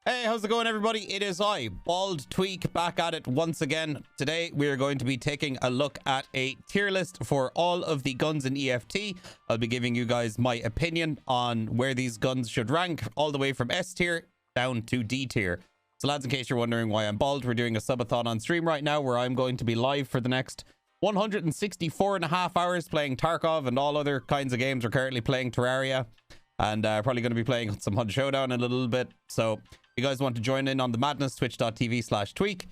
Hey, how's it going, everybody? It is I, Bald Tweak, back at it once again. Today, we are going to be taking a look at a tier list for all of the guns in EFT. I'll be giving you guys my opinion on where these guns should rank, all the way from S tier down to D tier. So lads, in case you're wondering why I'm bald, we're doing a subathon on stream right now where I'm going to be live for the next 164.5 hours playing Tarkov and all other kinds of games. We're currently playing Terraria and probably going to be playing some Hunt Showdown in a little bit. So if you guys want to join in on the madness, twitch.tv/tweak.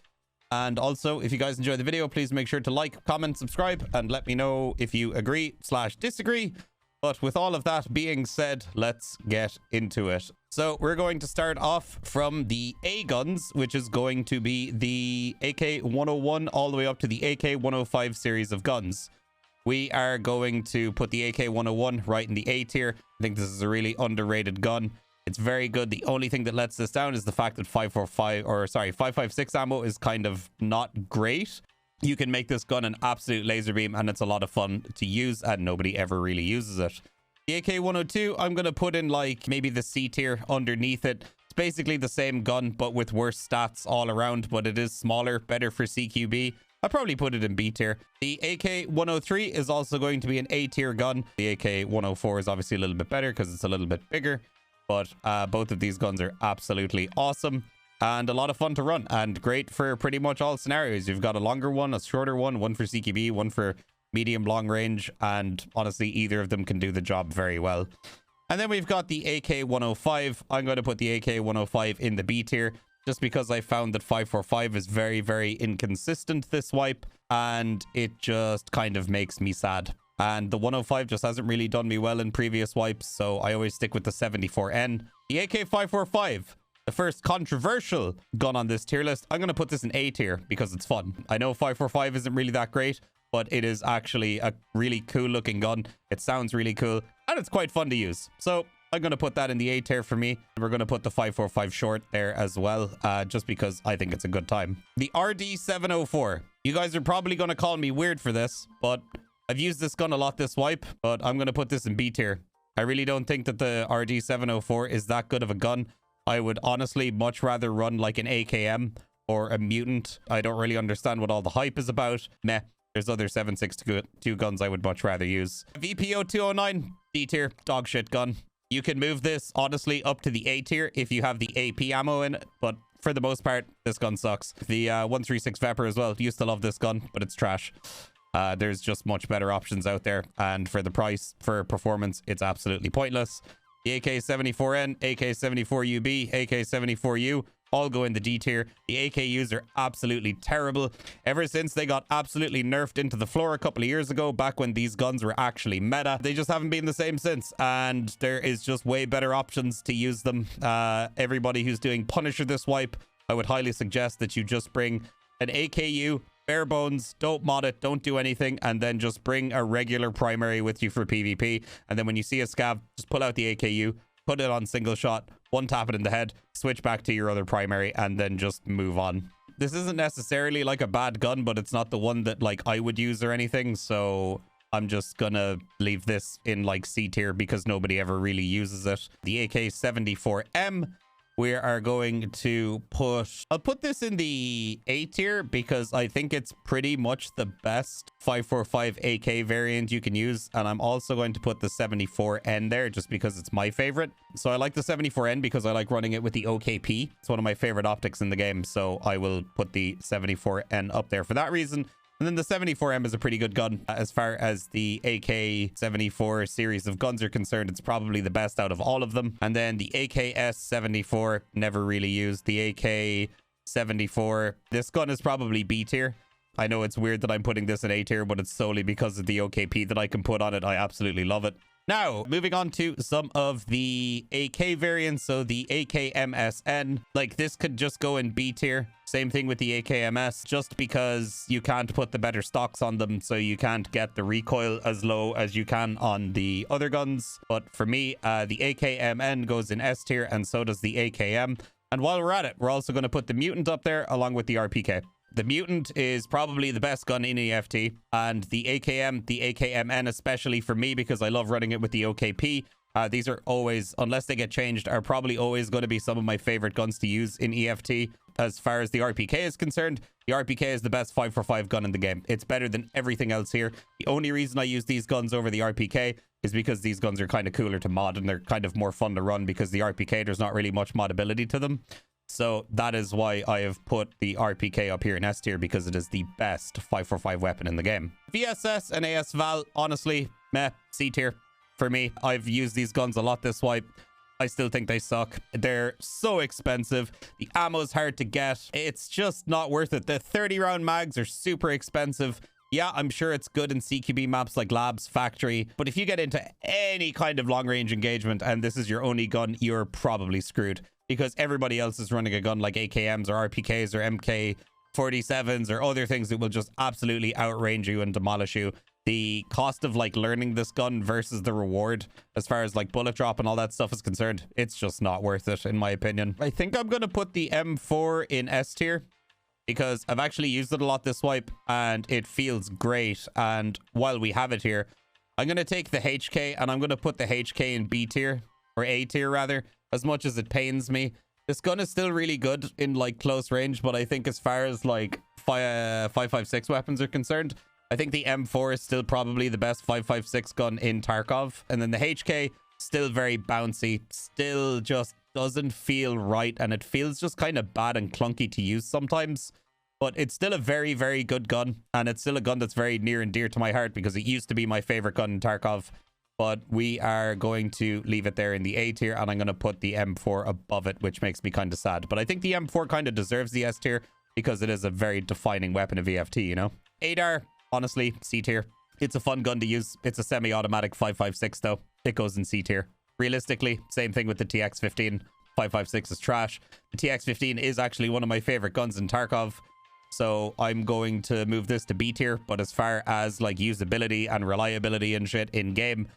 And also, if you guys enjoy the video, please make sure to like, comment, subscribe, and let me know if you agree/disagree. But with all of that being said, let's get into it. So we're going to start off from the A guns, which is going to be the AK-101 all the way up to the AK-105 series of guns. We are going to put the AK-101 right in the A tier. I think this is a really underrated gun. It's very good. The only thing that lets this down is the fact that 5.56 ammo is kind of not great. You can make this gun an absolute laser beam, and it's a lot of fun to use, and nobody ever really uses it. The AK-102, I'm going to put in like maybe the C tier underneath it. It's basically the same gun, but with worse stats all around, but it is smaller, better for CQB. I'll probably put it in B tier. The AK-103 is also going to be an A tier gun. The AK-104 is obviously a little bit better because it's a little bit bigger. But both of these guns are absolutely awesome and a lot of fun to run and great for pretty much all scenarios. You've got a longer one, a shorter one for CQB, one for medium long range, and honestly, either of them can do the job very well. And then we've got the AK-105. I'm going to put the AK-105 in the B tier just because I found that 5.45 is very, very inconsistent this wipe, and it just kind of makes me sad. And the 105 just hasn't really done me well in previous wipes, so I always stick with the 74N. The AK-545, the first controversial gun on this tier list, I'm going to put this in A tier because it's fun. I know 5.45 isn't really that great, but it is actually a really cool looking gun. It sounds really cool, and it's quite fun to use. So I'm going to put that in the A tier for me. We're going to put the 5.45 short there as well, just because I think it's a good time. The RD704. You guys are probably going to call me weird for this, but I've used this gun a lot this wipe, but I'm going to put this in B tier. I really don't think that the RD704 is that good of a gun. I would honestly much rather run like an AKM or a Mutant. I don't really understand what all the hype is about. Meh. There's other 7.62 guns I would much rather use. VPO-209, D tier, dog shit gun. You can move this honestly up to the A tier if you have the AP ammo in it, but for the most part, this gun sucks. The 136 Vector as well. Used to love this gun, but it's trash. There's just much better options out there, and for the price, for performance, it's absolutely pointless. The AK-74N, AK-74UB, AK-74U all go in the D tier. The AKUs are absolutely terrible. Ever since they got absolutely nerfed into the floor a couple of years ago, back when these guns were actually meta, they just haven't been the same since, and there is just way better options to use them. Everybody who's doing Punisher this wipe, I would highly suggest that you just bring an AKU, bare bones, don't mod it, don't do anything, and then just bring a regular primary with you for PvP. And then when you see a scav, just pull out the AKU, put it on single shot, one tap it in the head, switch back to your other primary, and then just move on. This isn't necessarily like a bad gun, but it's not the one that like I would use or anything, so I'm just gonna leave this in like C tier because nobody ever really uses it. The AK-74M, we are going to I'll put this in the A tier because I think it's pretty much the best 5.45 AK variant you can use. And I'm also going to put the 74N there just because it's my favorite. So I like the 74N because I like running it with the OKP. It's one of my favorite optics in the game. So I will put the 74N up there for that reason. And then the 74M is a pretty good gun. As far as the AK-74 series of guns are concerned, it's probably the best out of all of them. And then the AKS-74, never really used. The AK-74, this gun is probably B tier. I know it's weird that I'm putting this in A tier, but it's solely because of the OKP that I can put on it. I absolutely love it. Now, moving on to some of the AK variants. So the AKMSN, like this could just go in B tier. Same thing with the AKMS, just because you can't put the better stocks on them, so you can't get the recoil as low as you can on the other guns. But for me, the AKMN goes in S tier, and so does the AKM. And while we're at it, we're also going to put the Mutant up there along with the RPK. The Mutant is probably the best gun in EFT, and the AKM, the AKMN especially for me because I love running it with the OKP, These are always, unless they get changed, are probably always going to be some of my favorite guns to use in EFT. As far as the RPK is concerned, the RPK is the best 545 gun in the game. It's better than everything else here. The only reason I use these guns over the RPK is because these guns are kind of cooler to mod and they're kind of more fun to run, because the RPK, there's not really much modability to them. So that is why I have put the RPK up here in S tier, because it is the best 545 weapon in the game. VSS and AS Val, honestly, meh, C tier for me. I've used these guns a lot this wipe. I still think they suck. They're so expensive. The ammo's hard to get. It's just not worth it. The 30 round mags are super expensive. Yeah, I'm sure it's good in CQB maps like Labs, Factory, but if you get into any kind of long range engagement and this is your only gun, you're probably screwed, because everybody else is running a gun like AKMs or RPKs or MK47s or other things that will just absolutely outrange you and demolish you. The cost of like learning this gun versus the reward as far as like bullet drop and all that stuff is concerned, it's just not worth it in my opinion. I think I'm going to put the M4 in S tier, because I've actually used it a lot this wipe and it feels great. And while we have it here, I'm going to take the HK and I'm going to put the HK in B tier, or A tier rather, as much as it pains me. This gun is still really good in like close range, but I think as far as like 5.56 weapons are concerned, I think the M4 is still probably the best 5.56 gun in Tarkov. And then the HK, still very bouncy, still just doesn't feel right, and it feels just kind of bad and clunky to use sometimes. But it's still a very, very good gun, and it's still a gun that's very near and dear to my heart, because it used to be my favorite gun in Tarkov. But we are going to leave it there in the A tier, and I'm going to put the M4 above it, which makes me kind of sad. But I think the M4 kind of deserves the S tier, because it is a very defining weapon of EFT, you know? ADAR, honestly, C tier. It's a fun gun to use. It's a semi-automatic 5.56 though. It goes in C tier. Realistically, same thing with the TX15. 5.56 is trash. The TX15 is actually one of my favorite guns in Tarkov, so I'm going to move this to B tier. But as far as like usability and reliability and shit in game,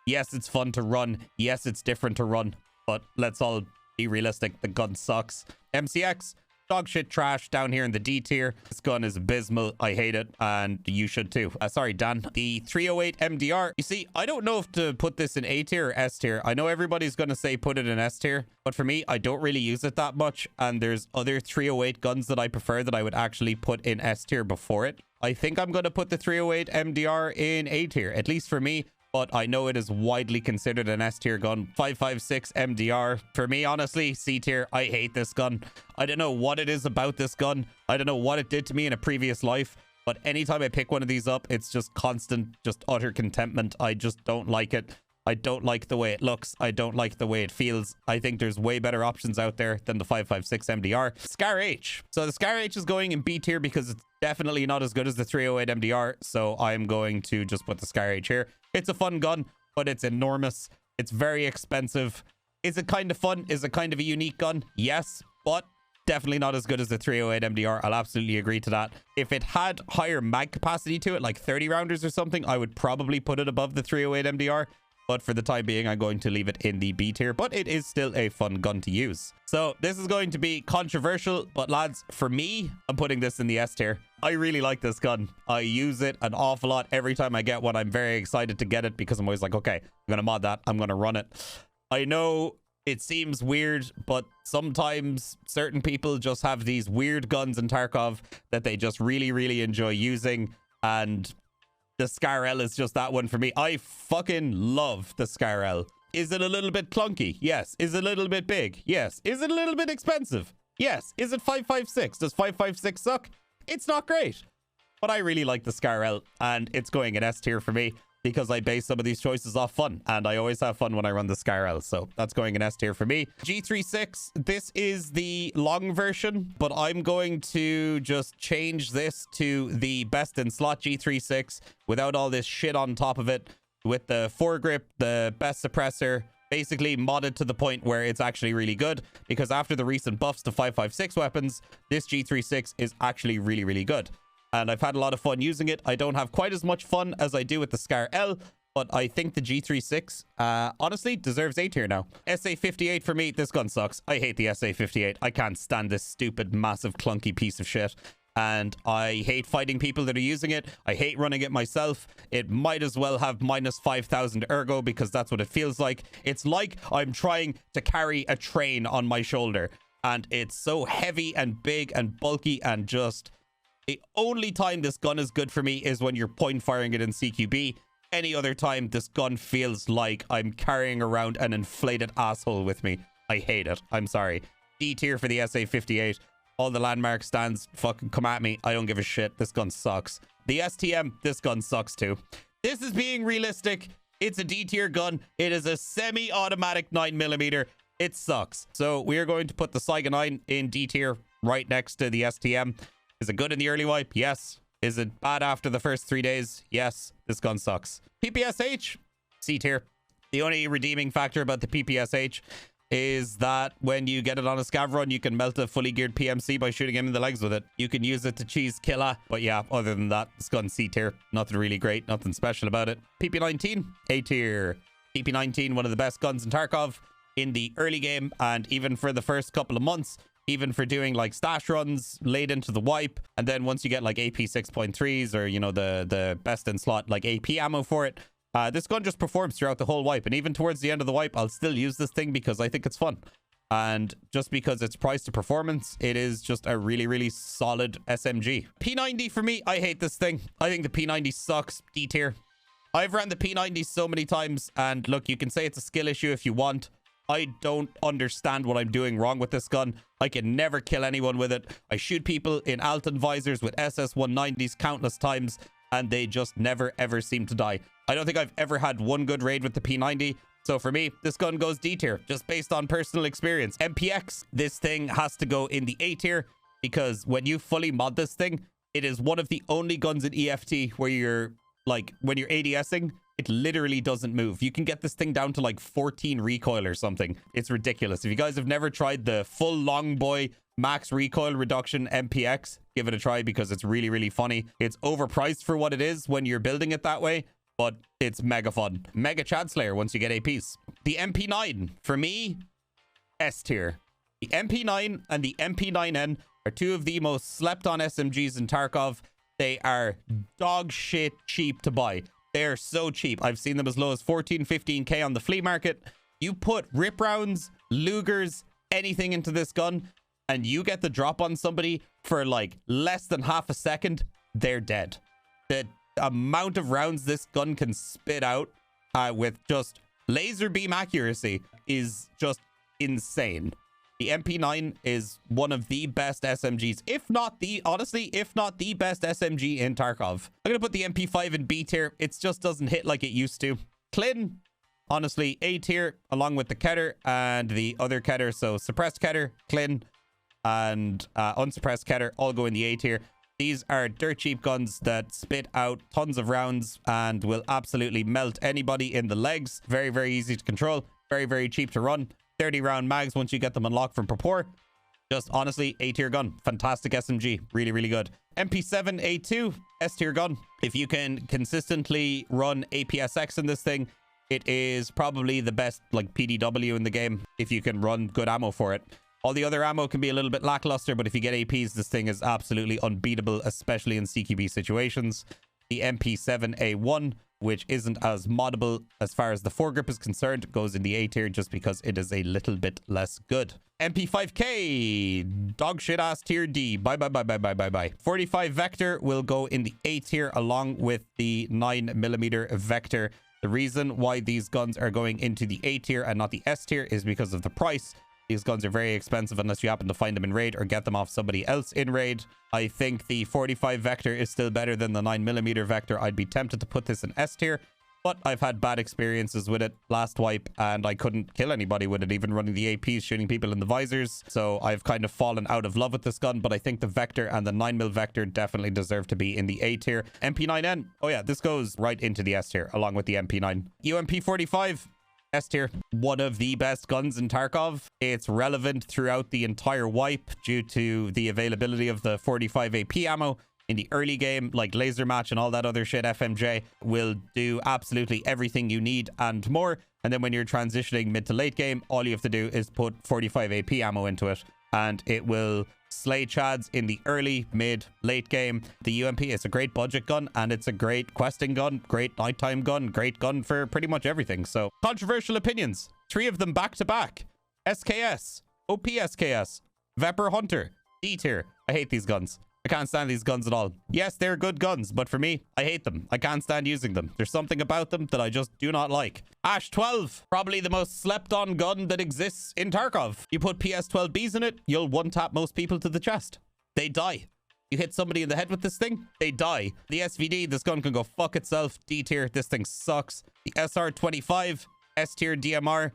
yes, it's fun to run. Yes, it's different to run, but let's all be realistic. The gun sucks. MCX, dog shit trash down here in the D tier. This gun is abysmal. I hate it, and you should too. Sorry, Dan. The 308 MDR. You see, I don't know if to put this in A tier or S tier. I know everybody's going to say put it in S tier, but for me, I don't really use it that much, and there's other 308 guns that I prefer that I would actually put in S tier before it. I think I'm going to put the 308 MDR in A tier, at least for me. But I know it is widely considered an S tier gun. 5.56 MDR. For me, honestly, C tier. I hate this gun. I don't know what it is about this gun. I don't know what it did to me in a previous life. But anytime I pick one of these up, it's just constant, just utter contentment. I just don't like it. I don't like the way it looks. I don't like the way it feels. I think there's way better options out there than the 5.56 MDR. SCAR H. So the SCAR H is going in B tier because it's definitely not as good as the 308 MDR. So I'm going to just put the SCAR H here. It's a fun gun, but it's enormous. It's very expensive. Is it kind of fun? Is it kind of a unique gun? Yes, but definitely not as good as the 308 MDR. I'll absolutely agree to that. If it had higher mag capacity to it, like 30 rounders or something, I would probably put it above the 308 MDR. But for the time being, I'm going to leave it in the B tier. But it is still a fun gun to use. So this is going to be controversial. But lads, for me, I'm putting this in the S tier. I really like this gun. I use it an awful lot. Every time I get one, I'm very excited to get it, because I'm always like, okay, I'm going to mod that. I'm going to run it. I know it seems weird, but sometimes certain people just have these weird guns in Tarkov that they just really, really enjoy using. And the SCAR L is just that one for me. I fucking love the SCAR L. Is it a little bit clunky? Yes. Is it a little bit big? Yes. Is it a little bit expensive? Yes. Is it 5.56? Does 5.56 suck? It's not great. But I really like the SCAR L, and it's going in S tier for me, because I base some of these choices off fun, and I always have fun when I run the SCAR L, so that's going in S tier for me. G36, this is the long version, but I'm going to just change this to the best in slot G36 without all this shit on top of it, with the foregrip, the best suppressor, basically modded to the point where it's actually really good, because after the recent buffs to 5.56 weapons, this G36 is actually really, really good. And I've had a lot of fun using it. I don't have quite as much fun as I do with the SCAR L, but I think the G36, honestly, deserves A tier now. SA58 for me, this gun sucks. I hate the SA58. I can't stand this stupid, massive, clunky piece of shit. and I hate fighting people that are using it. I hate running it myself. It might as well have minus 5,000 ergo because that's what it feels like. It's like I'm trying to carry a train on my shoulder, and it's so heavy and big and bulky, and just the only time this gun is good for me is when you're point firing it in CQB. Any other time, this gun feels like I'm carrying around an inflated asshole with me. I hate it. I'm sorry. D tier for the SA-58. All the landmark stands fucking come at me. I don't give a shit. This gun sucks. The STM, this gun sucks too. This is being realistic. It's a D tier gun. It is a semi-automatic 9mm. It sucks. So we are going to put the Saiga 9 in D tier right next to the STM. Is it good in the early wipe? Yes. Is it bad after the first 3 days? Yes. This gun sucks. PPSH, C tier. The only redeeming factor about the PPSH is that when you get it on a scav run, you can melt a fully geared PMC by shooting him in the legs with it. You can use it to cheese killer. But yeah, other than that, this gun's C tier. Nothing really great. Nothing special about it. PP19, A tier. PP19, one of the best guns in Tarkov in the early game, and even for the first couple of months. Even for doing like stash runs late into the wipe. And then once you get like AP 6.3s or, you know, the best in slot like AP ammo for it, this gun just performs throughout the whole wipe. And even towards the end of the wipe, I'll still use this thing because I think it's fun. And just because it's price to performance, it is just a really, really solid SMG. P90 for me, I hate this thing. I think the P90 sucks. D tier. I've ran the P90 so many times, and look, you can say it's a skill issue if you want. I don't understand what I'm doing wrong with this gun. I can never kill anyone with it. I shoot people in Alton visors with SS-190s countless times, and they just never, ever seem to die. I don't think I've ever had one good raid with the P90. So for me, this gun goes D tier, just based on personal experience. MPX, this thing has to go in the A tier, because when you fully mod this thing, it is one of the only guns in EFT where you're, like, when you're ADSing, it literally doesn't move. You can get this thing down to like 14 recoil or something. It's ridiculous. If you guys have never tried the full long boy max recoil reduction MPX, give it a try because it's really, really funny. It's overpriced for what it is when you're building it that way, but it's mega fun. Mega Chad Slayer once you get APs. The MP9, for me, S tier. The MP9 and the MP9N are two of the most slept on SMGs in Tarkov. They are dog shit cheap to buy. They're so cheap. I've seen them as low as 14, 15k on the flea market. You put rip rounds, Lugers, anything into this gun, and you get the drop on somebody for like less than half a second, they're dead. The amount of rounds this gun can spit out with just laser beam accuracy is just insane. The MP9 is one of the best SMGs, if not the, honestly, if not the best SMG in Tarkov. I'm going to put the MP5 in B tier. It just doesn't hit like it used to. Clin, honestly, A tier, along with the Keter and the other Keter. So suppressed Keter, Clin, and unsuppressed Keter all go in the A tier. These are dirt cheap guns that spit out tons of rounds and will absolutely melt anybody in the legs. Very, very easy to control. Very, very cheap to run. 30 round mags once you get them unlocked from Purport. Just honestly, A tier gun. Fantastic SMG. Really, really good. MP7 A2, S tier gun. If you can consistently run APSX in this thing, it is probably the best like PDW in the game if you can run good ammo for it. All the other ammo can be a little bit lackluster, but if you get APs, this thing is absolutely unbeatable, especially in CQB situations. The MP7 A1, which isn't as moddable as far as the foregrip is concerned, goes in the A tier just because it is a little bit less good. MP5K, dog shit ass tier D. Bye, bye, bye, bye, bye, bye, bye. 45 Vector will go in the A tier along with the 9mm Vector. The reason why these guns are going into the A tier and not the S tier is because of the price. These guns are very expensive unless you happen to find them in raid or get them off somebody else in raid. I think the 45 Vector is still better than the 9mm Vector. I'd be tempted to put this in S tier, but I've had bad experiences with it last wipe and I couldn't kill anybody with it, even running the APs, shooting people in the visors. So I've kind of fallen out of love with this gun, but I think the Vector and the 9mm Vector definitely deserve to be in the A tier. MP9N, oh yeah, this goes right into the S tier along with the MP9. UMP45, S tier. One of the best guns in Tarkov. It's relevant throughout the entire wipe due to the availability of the 45 AP ammo. In the early game, like laser match and all that other shit, FMJ will do absolutely everything you need and more. And then when you're transitioning mid to late game, all you have to do is put 45 AP ammo into it and it will slay chads in the early, mid, late game. The UMP is a great budget gun, and it's a great questing gun, great nighttime gun, great gun for pretty much everything. So controversial opinions, 3 of them back to back. SKS, OP SKS, Vepr Hunter, D tier. I hate these guns. I can't stand these guns at all. Yes, they're good guns, but for me, I hate them. I can't stand using them. There's something about them that I just do not like. Ash 12, probably the most slept on gun that exists in Tarkov. You put PS12Bs in it, you'll one-tap most people to the chest. They die. You hit somebody in the head with this thing, they die. The SVD, this gun can go fuck itself. D tier, this thing sucks. The SR25, S tier DMR,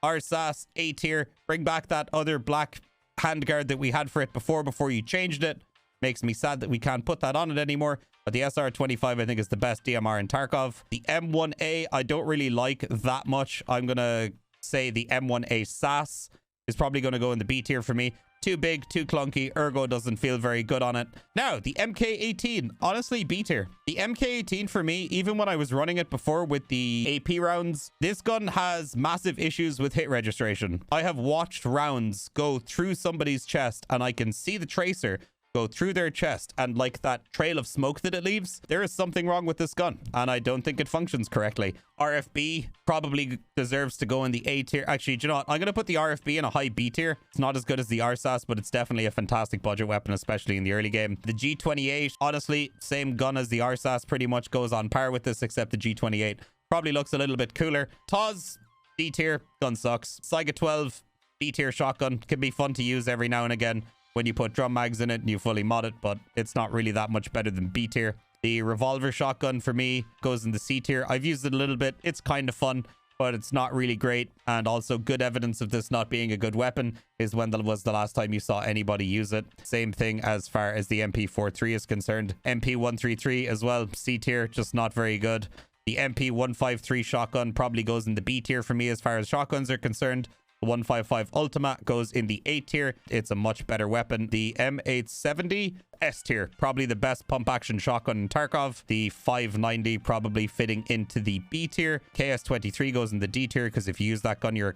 RSAS, A tier. Bring back that other black handguard that we had for it before you changed it. Makes me sad that we can't put that on it anymore. But the SR25, I think, is the best DMR in Tarkov. The M1A, I don't really like that much. I'm going to say the M1A SAS is probably going to go in the B tier for me. Too big, too clunky. Ergo doesn't feel very good on it. Now, the MK18, honestly, B tier. The MK18 for me, even when I was running it before with the AP rounds, this gun has massive issues with hit registration. I have watched rounds go through somebody's chest, and I can see the tracer go through their chest, and like that trail of smoke that it leaves, there is something wrong with this gun, and I don't think it functions correctly. RFB probably deserves to go in the A tier. Actually, do you know what? I'm going to put the RFB in a high B tier. It's not as good as the RSAS, but it's definitely a fantastic budget weapon, especially in the early game. The G28, honestly, same gun as the RSAS, pretty much goes on par with this, except the G28 probably looks a little bit cooler. TOS, D tier, gun sucks. Saiga 12, B tier shotgun, can be fun to use every now and again when you put drum mags in it and you fully mod it, but it's not really that much better than B tier. The revolver shotgun for me goes in the C tier. I've used it a little bit. It's kind of fun, but it's not really great. And also good evidence of this not being a good weapon is when that was the last time you saw anybody use it. Same thing as far as the MP43 is concerned. MP133 as well, C tier, just not very good. The MP153 shotgun probably goes in the B tier for me as far as shotguns are concerned. The 155 Ultima goes in the A tier. It's a much better weapon. The M870 S tier, probably the best pump action shotgun in Tarkov. The 590 probably fitting into the B tier. KS23 goes in the D tier because if you use that gun, you're...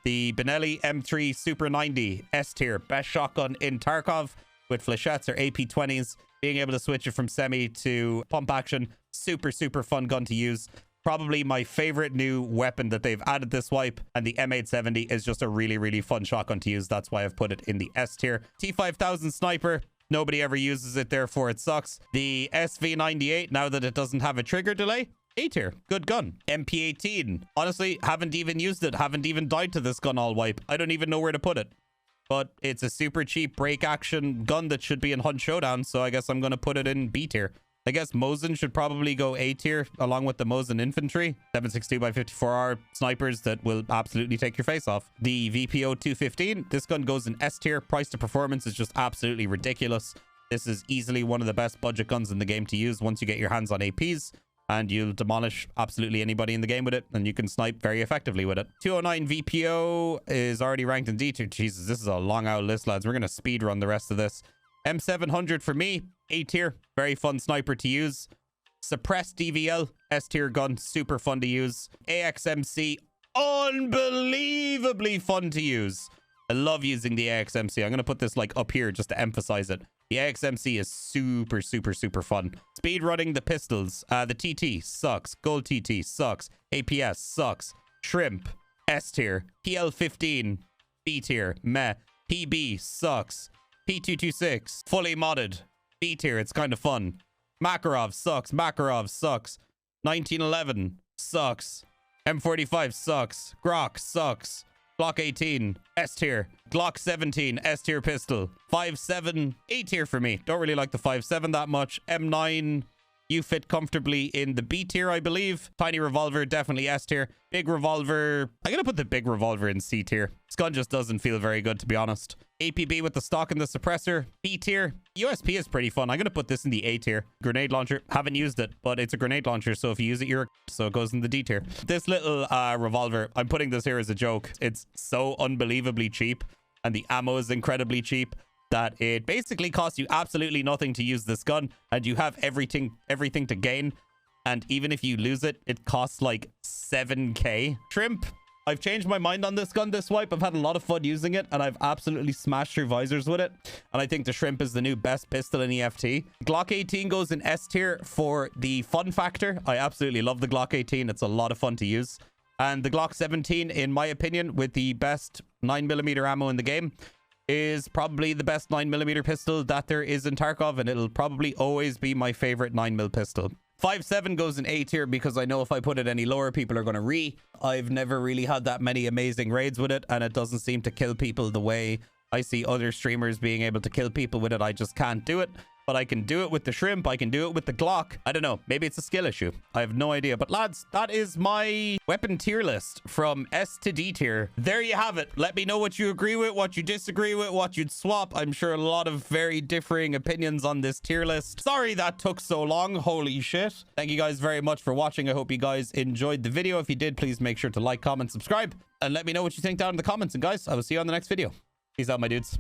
The Benelli M3 Super 90 S tier, best shotgun in Tarkov with flechettes or AP20s. Being able to switch it from semi to pump action, super fun gun to use. Probably my favorite new weapon that they've added this wipe, and the M870 is just a really fun shotgun to use. That's why I've put it in the S tier. T5000 sniper, nobody ever uses it, therefore it sucks. The SV98, now that it doesn't have a trigger delay, A tier, good gun. MP18, honestly, haven't even used it, haven't even died to this gun all wipe. I don't even know where to put it, but it's a super cheap break action gun that should be in Hunt Showdown, so I guess I'm going to put it in B tier. I guess Mosin should probably go A tier along with the Mosin infantry. 7.62x54R snipers that will absolutely take your face off. The VPO 215, this gun goes in S tier. Price to performance is just absolutely ridiculous. This is easily one of the best budget guns in the game to use once you get your hands on APs, and you'll demolish absolutely anybody in the game with it, and you can snipe very effectively with it. 209 VPO is already ranked in D tier. Jesus, this is a long out list, lads. We're going to speed run the rest of this. M700 for me, A tier, very fun sniper to use. Suppressed DVL, S tier gun, super fun to use. AXMC, unbelievably fun to use. I love using the AXMC. I'm going to put this like up here just to emphasize it. The AXMC is super fun. Speed running the pistols. The TT sucks. Gold TT sucks. APS sucks. Shrimp, S tier. PL15, B tier, meh. PB sucks. P226, fully modded, B tier, it's kind of fun. Makarov sucks. 1911 sucks. M45 sucks. Grok sucks. Glock 18, S tier. Glock 17, S tier pistol. 5.7, A tier for me. Don't really like the 5.7 that much. M9, you fit comfortably in the B tier, I believe. Tiny revolver, definitely S tier. Big revolver, I'm gonna put the big revolver in C tier. This gun just doesn't feel very good, to be honest. APB with the stock and the suppressor, B tier. USP is pretty fun. I'm gonna put this in the A tier. Grenade launcher, haven't used it, but it's a grenade launcher, so if you use it, so it goes in the D tier. This little revolver, I'm putting this here as a joke. It's so unbelievably cheap, and the ammo is incredibly cheap, that it basically costs you absolutely nothing to use this gun, and you have everything to gain. And even if you lose it, it costs like 7k. Shrimp, I've changed my mind on this gun this wipe. I've had a lot of fun using it, and I've absolutely smashed through visors with it. And I think the Shrimp is the new best pistol in EFT. Glock 18 goes in S tier for the fun factor. I absolutely love the Glock 18. It's a lot of fun to use. And the Glock 17, in my opinion, with the best 9mm ammo in the game, is probably the best 9mm pistol that there is in Tarkov, and it'll probably always be my favorite 9mm pistol. 5.7 goes in A tier because I know if I put it any lower, people are going to I've never really had that many amazing raids with it, and it doesn't seem to kill people the way I see other streamers being able to kill people with it. I just can't do it. But I can do it with the Shrimp. I can do it with the Glock. I don't know. Maybe it's a skill issue. I have no idea. But lads, that is my weapon tier list from S to D tier. There you have it. Let me know what you agree with, what you disagree with, what you'd swap. I'm sure a lot of very differing opinions on this tier list. Sorry that took so long. Holy shit. Thank you guys very much for watching. I hope you guys enjoyed the video. If you did, please make sure to like, comment, subscribe, and let me know what you think down in the comments. And guys, I will see you on the next video. Peace out, my dudes.